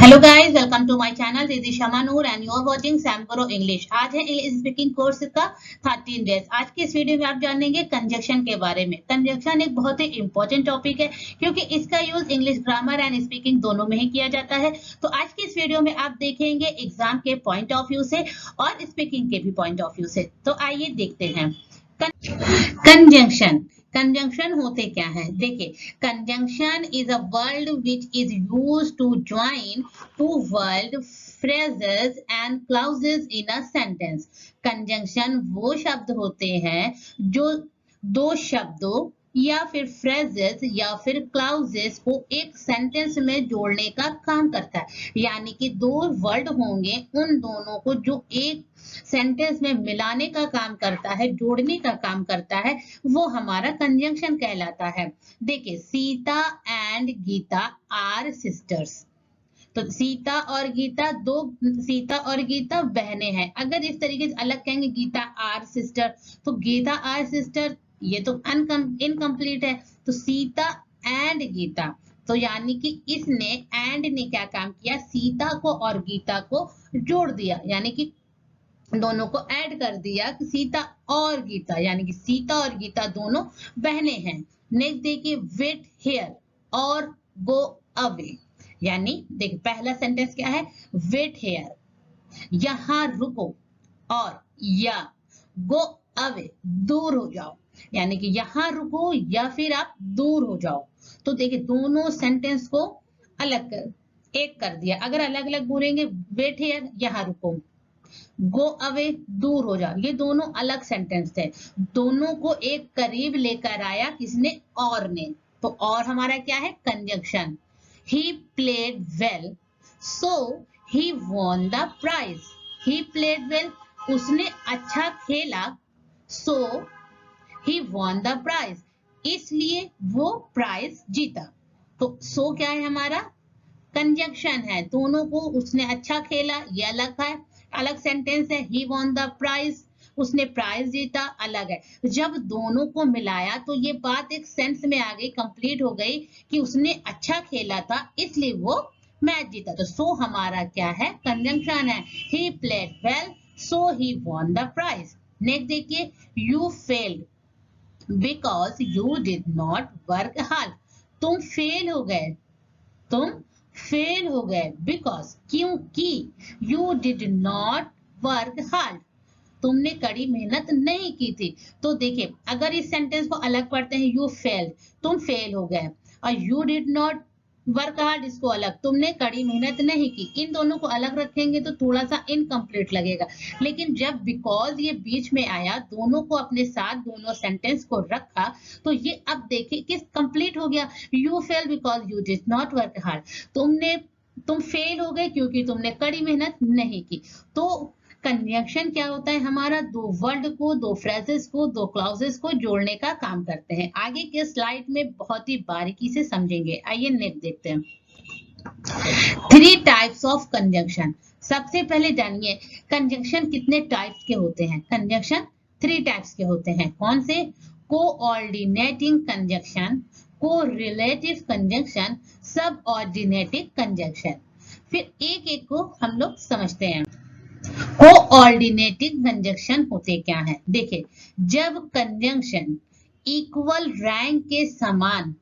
Hello guys, welcome to my channel. This is Shama Noor and you are watching सैम करो English. आज है English speaking course का 13 days. आज के इस वीडियो में आप जानेंगे कंजक्शन के बारे में। कंजक्शन एक बहुत ही इंपॉर्टेंट टॉपिक है क्योंकि इसका use English grammar and speaking दोनों में ही किया जाता है। तो आज के इस वीडियो में आप देखेंगे एग्जाम के पॉइंट ऑफ व्यू से और स्पीकिंग के भी पॉइंट ऑफ व्यू से। तो आइए देखते हैं कंजंक्शन। कंजंक्शन होते क्या है? देखिए, conjunction is a word which is use to join two word phrases and clauses in a sentence। Conjunction वो शब्द होते हैं जो दो शब्दों या फिर फ्रेजेस या फिर क्लाउजेस को एक सेंटेंस में जोड़ने का काम करता है। यानी कि दो वर्ड होंगे, उन दोनों को जो एक सेंटेंस में मिलाने का काम करता है, जोड़ने का काम करता है, वो हमारा कंजंक्शन कहलाता है। देखिए, Sita and Gita are sisters. तो सीता और गीता बहनें हैं। अगर इस तरीके से अलग कहेंगे गीता आर सिस्टर, तो गीता आर सिस्टर ये तो इनकम्प्लीट है। तो सीता एंड गीता, तो यानी कि इसने एंड ने क्या काम किया, सीता को और गीता को जोड़ दिया, यानी कि दोनों को ऐड कर दिया कि सीता और गीता, यानी कि सीता और गीता दोनों बहनें हैं। नेक्स्ट देखिए, वेट हेयर और गो अवे। यानी देखिए, पहला सेंटेंस क्या है, वेट हेयर, यहां रुको, और या गो अवे, दूर हो जाओ, यानी कि यहां रुको या फिर आप दूर हो जाओ। तो देखिए, दोनों सेंटेंस को अलग कर एक कर दिया। अगर अलग अलग बोलेंगे, वेट हेयर यहां रुको, गो अवे दूर हो जाओ, ये दोनों अलग सेंटेंस थे। दोनों को एक करीब लेकर आया किसने, और ने। तो और हमारा क्या है, conjunction. He played well so he won the prize. He played well, उसने अच्छा खेला, so he won the prize, इसलिए वो प्राइज जीता। तो सो क्या है, हमारा कंजंक्शन है। दोनों को, उसने अच्छा खेला ये अलग है, अलग सेंटेंस है। ही वॉन द प्राइज, उसने प्राइज जीता, अलग है। जब दोनों को मिलाया तो ये बात एक सेंस में आ गई, कंप्लीट हो गई कि उसने अच्छा खेला था इसलिए वो मैच जीता। तो सो हमारा क्या है, कंजंक्शन है। He played well so he won the prize. Next देखिए, you failed because you did not work hard. तुम फेल हो गए, तुम फेल हो गए बिकॉज, क्योंकि you did not work hard, तुमने कड़ी मेहनत नहीं की थी। तो देखिए, अगर इस सेंटेंस को अलग पढ़ते हैं, यू फेल, तुम फेल हो गए, और you did not work hard, इसको अलग, तुमने कड़ी मेहनत नहीं की। इन दोनों को अलग रखेंगे तो थोड़ा सा इनकम्प्लीट लगेगा। लेकिन जब बिकॉज ये बीच में आया, दोनों को अपने साथ, दोनों सेंटेंस को रखा, तो ये अब देखिए किस कंप्लीट हो गया। You fail because you did not work hard, तुम फेल हो गए क्योंकि तुमने कड़ी मेहनत नहीं की। तो कंजंक्शन क्या होता है, हमारा दो वर्ड को, दो फ्रेजेस को, दो क्लाउजेस को जोड़ने का काम करते हैं। आगे के स्लाइड में बहुत ही बारीकी से समझेंगे। आइए नेक्स्ट देखते हैं, 3 टाइप्स ऑफ कंजंक्शन। सबसे पहले जानिए कंजंक्शन कितने टाइप्स के होते हैं। कंजंक्शन 3 टाइप्स के होते हैं। कौन से? कोऑर्डिनेटिंग कंजंक्शन, कोरिलेटिव कंजंक्शन, सब ऑर्डिनेटिव कंजंक्शन। फिर एक एक को हम लोग समझते हैं। कोऑर्डिनेटिव कंजंक्शन होते क्या है? देखिए, जब कंजंक्शन इक्वल रैंक के समान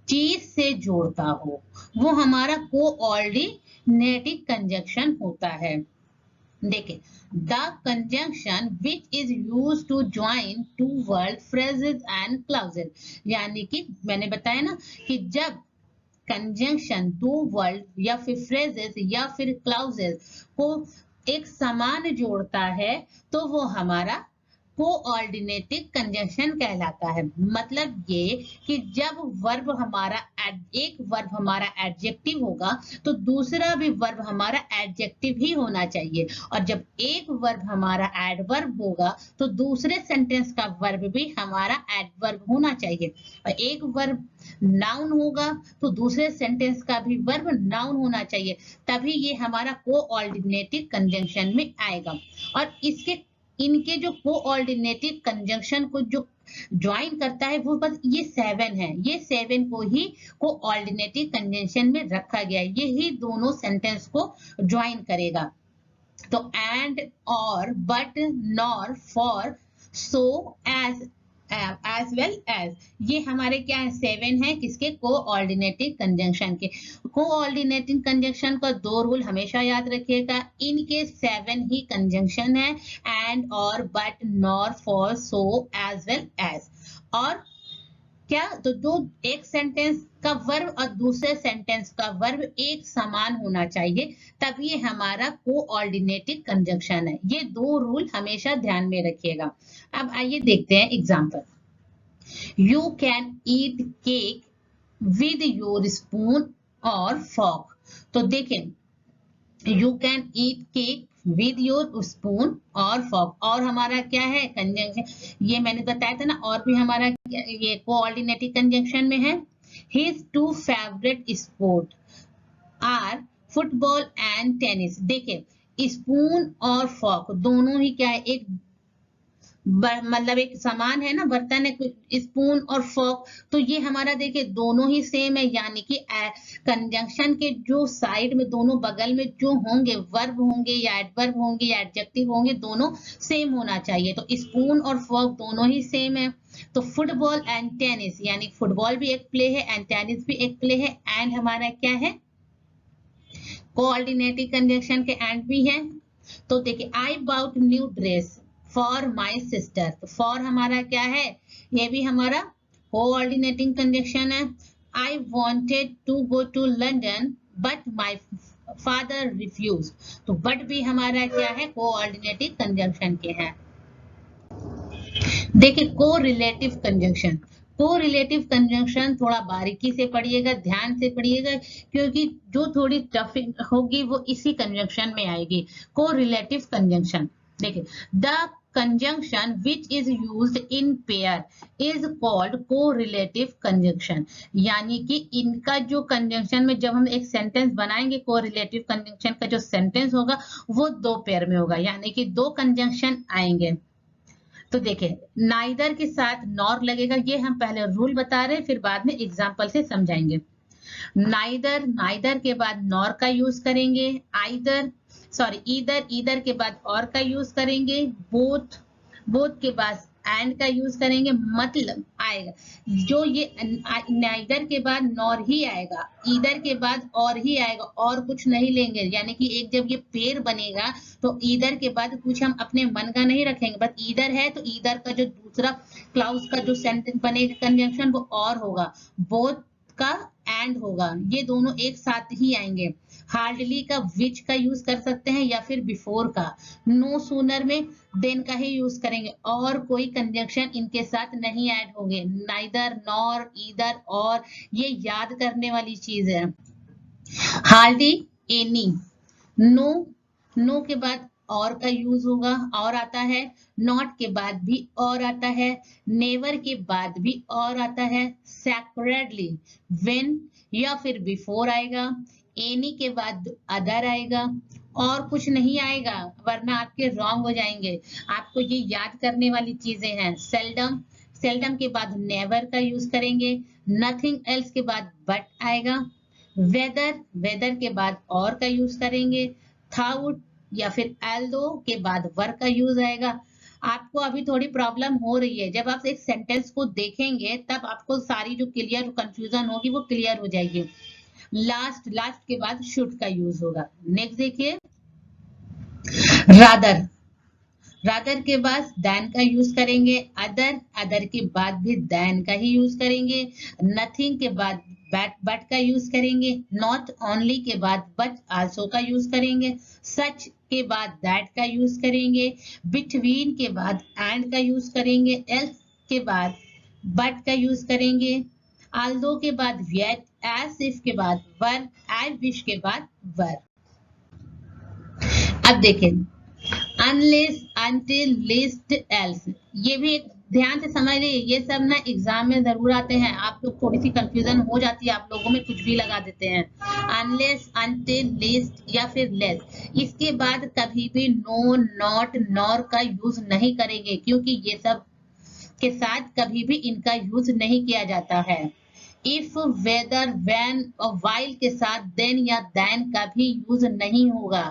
चीज से जोड़ता हो, वो हमारा कोऑर्डिनेटिव कंजंक्शन होता है। देखिए, the conjunction which is use to join two word phrases and clauses. यानी कि मैंने बताया ना कि जब कंजंक्शन दो वर्ड या फिर फ्रेजेस या फिर क्लाउजेस को एक समान जोड़ता है, तो वो हमारा कोऑर्डिनेटिव कंजंक्शन कहलाता है। मतलब ये कि जब वर्ब हमारा एक वर्ब हमारा एडजेक्टिव होगा तो दूसरा भी वर्ब हमारा एडजेक्टिव ही होना चाहिए, और जब एक वर्ब हमारा एडवर्ब होगा तो दूसरे सेंटेंस का वर्ब भी हमारा एडवर्ब होना चाहिए, और एक वर्ब नाउन होगा तो दूसरे सेंटेंस का भी वर्ब नाउन होना चाहिए, तभी ये हमारा कोऑर्डिनेटिव कंजंक्शन में आएगा। और इनके जो कोऑर्डिनेटिव कंजंक्शन को जो ज्वाइन करता है वो बस ये 7 है, ये 7 को ही कोऑर्डिनेटिव कंजंक्शन में रखा गया है, ये ही दोनों सेंटेंस को ज्वाइन करेगा। तो एंड, और, but, nor, for, so, as well as, ये हमारे क्या है 7 है, किसके कोऑर्डिनेटिव कंजंक्शन के। कोऑर्डिनेटिव कंजंक्शन का 2 रूल हमेशा याद रखिएगा, इनके 7 ही कंजंक्शन है, एंड, और, but, nor, for, so, as well as. और क्या, तो जो एक सेंटेंस का वर्ब और दूसरे सेंटेंस का वर्ब एक समान होना चाहिए, तब ये हमारा कोऑर्डिनेटिव कंजंक्शन है। ये 2 रूल हमेशा ध्यान में रखिएगा। अब आइए देखते हैं example. You can eat cake with your spoon और फॉर्क। तो देखें, you can eat cake with your spoon और फॉर्क, और हमारा क्या है कंजंक्शन, ये मैंने बताया था ना, और भी हमारा ये कोऑर्डिनेटिव कंजंक्शन में है। His 2 favourite sport are football and tennis. देखिए स्पून और फॉर्क दोनों ही क्या है, एक मतलब एक समान है ना, बर्तन है स्पून और फोर्क, तो ये हमारा देखिए दोनों ही सेम है, यानी कि कंजंक्शन के जो साइड में दोनों बगल में जो होंगे वर्ब होंगे या एडवर्ब होंगे या एडजेक्टिव होंगे, दोनों सेम होना चाहिए। तो स्पून और फोर्क दोनों ही सेम है। तो फुटबॉल एंड टेनिस, यानी फुटबॉल भी एक प्ले है एंड टेनिस भी एक प्ले है, एंड हमारा क्या है कोऑर्डिनेटिव कंजंक्शन के एंड भी है। तो देखिए I bought new dress for my sister, तो फॉर हमारा क्या है, ये भी हमारा कोऑर्डिनेटिंग कंजंक्शन है। I wanted to go to London but my father refuse, तो बट भी हमारा क्या है कोऑर्डिनेटिव कंजंक्शन के हैं। देखिए कोरिलेटिव कंजंक्शन, कोरिलेटिव कंजंक्शन थोड़ा बारीकी से पढ़िएगा, ध्यान से पढ़िएगा, क्योंकि जो थोड़ी टफ होगी वो इसी कंजंक्शन में आएगी। कोरिलेटिव कंजंक्शन देखिए, the conjunction which is used in pair is called correlative conjunction, यानी कि इनका जो कंजंक्शन में जब हम एक सेंटेंस बनाएंगे, कोरिलेटिव कंजंक्शन का जो सेंटेंस होगा वो 2 पेयर में होगा, यानी कि 2 कंजंक्शन आएंगे। तो देखिए नाइदर के साथ नॉर लगेगा, ये हम पहले रूल बता रहे हैं, फिर बाद में एग्जाम्पल से समझाएंगे। नाइदर, नाइदर के बाद नॉर का यूज करेंगे, आइदर ईदर, ईदर के बाद और का यूज करेंगे, बोथ, बोथ के बाद एंड का यूज करेंगे, मतलब आएगा जो ये नाइदर के बाद नॉर ही आएगा, ईदर के बाद और ही आएगा, और कुछ नहीं लेंगे, यानी कि एक जब ये पेयर बनेगा तो ईदर के बाद कुछ हम अपने मन का नहीं रखेंगे, बस ईदर है तो ईदर का जो दूसरा क्लाउज का जो सेंटेंस बनेगा कंजंक्शन वो और होगा, बोथ का एंड होगा, ये दोनों एक साथ ही आएंगे। हार्डली का विच का यूज कर सकते हैं या फिर बिफोर का, नो सूनर में देन का ही यूज करेंगे, और कोई कंजंक्शन इनके साथ नहीं ऐड होंगे, नाइदर, नॉर, ईदर, और, ये याद करने वाली चीज है। हार्डली, एनी, नो, नो के बाद और का यूज होगा, और आता है, नॉट के बाद भी और आता है, नेवर के बाद भी और आता है, सैक्रेडली, व्हेन या फिर बिफोर आएगा, एनी के बाद अदर आएगा, और कुछ नहीं आएगा वरना आपके रॉन्ग हो जाएंगे। आपको ये याद करने वाली चीजें हैं। सेल्डम, सेल्डम के बाद नेवर का यूज करेंगे, नथिंग एल्स के बाद बट आएगा, वेदर, वेदर के बाद और का यूज करेंगे, थाउट या फिर एल्दो के बाद वर का यूज आएगा। आपको अभी थोड़ी प्रॉब्लम हो रही है, जब आप एक सेंटेंस को देखेंगे तब आपको सारी जो क्लियर कंफ्यूजन होगी वो क्लियर हो जाएगी। लास्ट, लास्ट के बाद शुड का यूज होगा। नेक्स्ट देखिए, रादर, रादर के बाद देन का यूज करेंगे, अदर, अदर के बाद भी देन का ही यूज करेंगे, नथिंग के बाद बट का यूज करेंगे, नॉट ओनली के बाद बट आल्सो का यूज करेंगे, सच के बाद दैट का यूज करेंगे, बिटवीन के बाद एंड का यूज करेंगे, एल्स के बाद बट का यूज करेंगे, आल्दो के बाद येट, एज इफ के बाद वर, आई विश के बाद वर। अब देखें अनलेस, अनटिल, लिस्ट, एल्स, ये भी एक ध्यान से समझ लीजिए, ये सब ना एग्जाम में जरूर आते हैं, आप लोग थोड़ी सी कंफ्यूजन हो जाती है, आप लोगों में कुछ भी लगा देते हैं। अनलेस, अनटिल, लिस्ट या फिर लेस, इसके बाद कभी भी नो, नॉट, नॉर का यूज नहीं करेंगे, क्योंकि ये सब के साथ कभी भी इनका यूज नहीं किया जाता है। इफ, वेदर, व्हेन और व्हाइल के साथ देन या दैन का भी यूज नहीं होगा।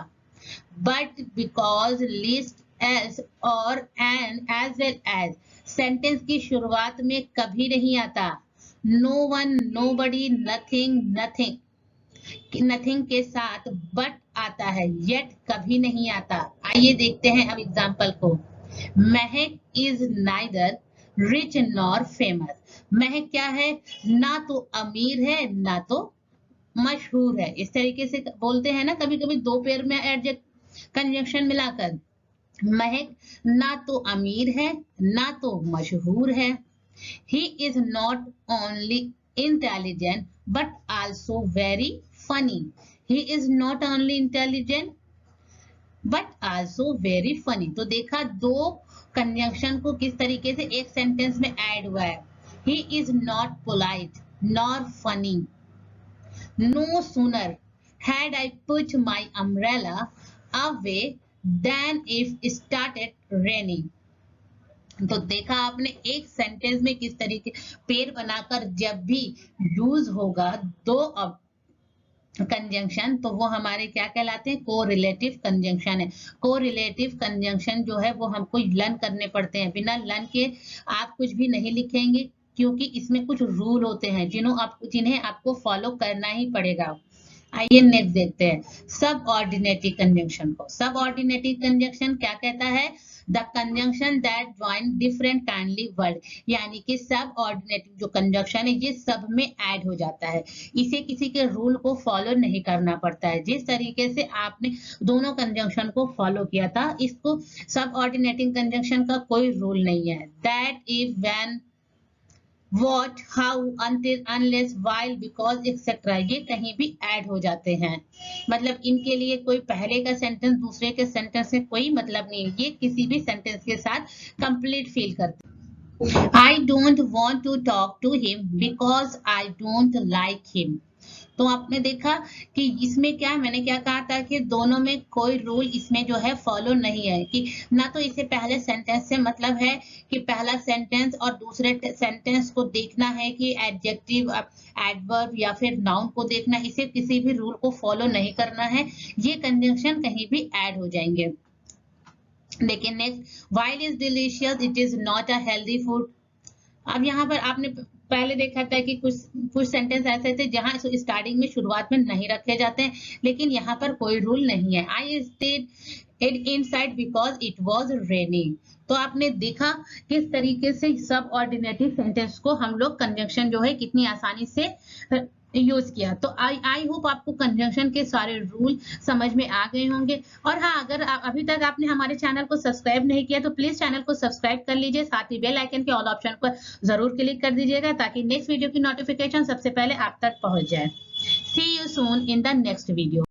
बट, बिकॉज, लिस्ट, एज और and, as well as sentence की शुरुआत में कभी नहीं आता। No one, nobody, nothing, nothing के साथ बट आता है, येट कभी नहीं आता। आइए देखते हैं अब एग्जाम्पल को। महक is neither rich nor famous. महक क्या है? ना तो अमीर है ना तो मशहूर है। इस तरीके से बोलते हैं ना कभी कभी दो पेयर में एडजेक्ट कंजंक्शन मिलाकर। महक ना तो अमीर है ना तो मशहूर है। He is not only intelligent but also very funny. He is not only intelligent but also very funny. तो देखा दो कंजंक्शन को किस तरीके से एक सेंटेंस में ऐड हुआ है। He is not polite nor funny. No sooner had I put my umbrella away then if started raining. तो देखा आपने एक सेंटेंस में किस तरीके पेड़ बनाकर जब भी यूज होगा दो कंजंक्शन तो वो हमारे क्या कहलाते हैं? कोरिलेटिव कंजंक्शन है। कोरिलेटिव कंजंक्शन जो है वो हमको लर्न करने पड़ते हैं। बिना लर्न के आप कुछ भी नहीं लिखेंगे क्योंकि इसमें कुछ रूल होते हैं जिन्हें आपको फॉलो करना ही पड़ेगा। आइए नेक्स्ट देखते हैं सब ऑर्डिनेटिव कंजंक्शन को। सब ऑर्डिनेटिव कंजंक्शन क्या कहता है? The conjunction that join different kindly word. यानी कि सब ऑर्डिनेटिव जो कंजंक्शन है ये सब में ऐड हो जाता है। इसे किसी के रूल को फॉलो नहीं करना पड़ता है। जिस तरीके से आपने दोनों कंजंक्शन को फॉलो किया था इसको सब ऑर्डिनेटिव कंजंक्शन का कोई रूल नहीं है। That, if, when, what, how, until, unless, while, because, etc. ये कहीं भी ऐड हो जाते हैं। मतलब इनके लिए कोई पहले का सेंटेंस दूसरे के सेंटेंस से कोई मतलब नहीं है। ये किसी भी सेंटेंस के साथ कंप्लीट फील करते हैं। I don't want to talk to him because I don't like him. तो आपने देखा कि इसमें क्या मैंने क्या कहा था कि दोनों में कोई रूल इसमें जो है फॉलो नहीं है। कि ना तो इसे पहले सेंटेंस से मतलब है कि पहला सेंटेंस और दूसरे सेंटेंस को देखना है कि एडजेक्टिव, एडवर्ब या फिर नाउन को देखना। इसे किसी भी रूल को फॉलो नहीं करना है। ये कंजंक्शन कहीं भी ऐड हो जाएंगे। लेकिन next, while is delicious it is not a healthy food. अब यहाँ पर आपने पहले देखा था कि कुछ सेंटेंस ऐसे थे जहां स्टार्टिंग में शुरुआत में नहीं रखे जाते हैं, लेकिन यहाँ पर कोई रूल नहीं है। I stayed it inside because it was raining. तो आपने देखा किस तरीके से सब ऑर्डिनेटिव सेंटेंस को हम लोग कंजंक्शन जो है कितनी आसानी से यूज किया। तो आई होप आपको कंजंक्शन के सारे रूल समझ में आ गए होंगे। और हाँ, अगर अभी तक आपने हमारे चैनल को सब्सक्राइब नहीं किया तो प्लीज चैनल को सब्सक्राइब कर लीजिए। साथ ही बेल आइकन के ऑल ऑप्शन पर जरूर क्लिक कर दीजिएगा ताकि नेक्स्ट वीडियो की नोटिफिकेशन सबसे पहले आप तक पहुंच जाए। See you soon in the next video.